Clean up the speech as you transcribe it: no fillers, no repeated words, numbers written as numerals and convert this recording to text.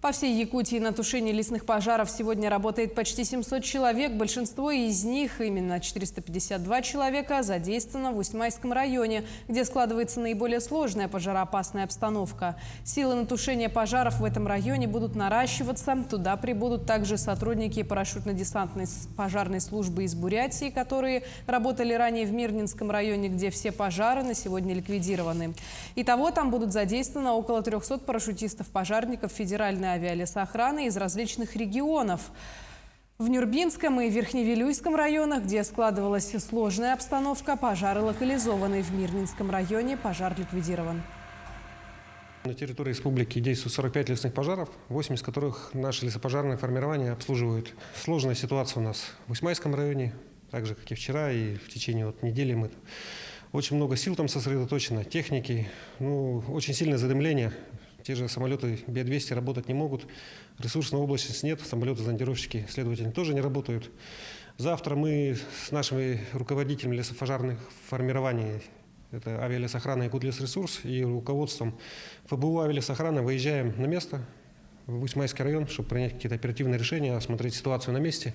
По всей Якутии на тушение лесных пожаров сегодня работает почти 700 человек. Большинство из них, именно 452 человека, задействовано в Усть-Майском районе, где складывается наиболее сложная пожароопасная обстановка. Силы на тушение пожаров в этом районе будут наращиваться. Туда прибудут также сотрудники парашютно-десантной пожарной службы из Бурятии, которые работали ранее в Мирнинском районе, где все пожары на сегодня ликвидированы. Итого там будут задействовано около 300 парашютистов-пожарников Федеральной авиалесохраны из различных регионов. В Нюрбинском и Верхневилюйском районах, где складывалась сложная обстановка, пожары локализованы. В Мирнинском районе пожар ликвидирован. На территории республики действует 45 лесных пожаров, 8 из которых наши лесопожарные формирования обслуживают. Сложная ситуация у нас в Усть-Майском районе, так же, как и вчера, и в течение недели мы очень много сил там сосредоточено, техники, очень сильное задымление. Те же самолеты Б-200 работать не могут, ресурсной облачности нет, самолеты-зондировщики, следовательно, тоже не работают. Завтра мы с нашими руководителями лесопожарных формирований, это авиалесохрана «Якутлесресурс» и руководством ФБУ авиалесохраны выезжаем на место, в Усть-Майский район, чтобы принять какие-то оперативные решения, осмотреть ситуацию на месте.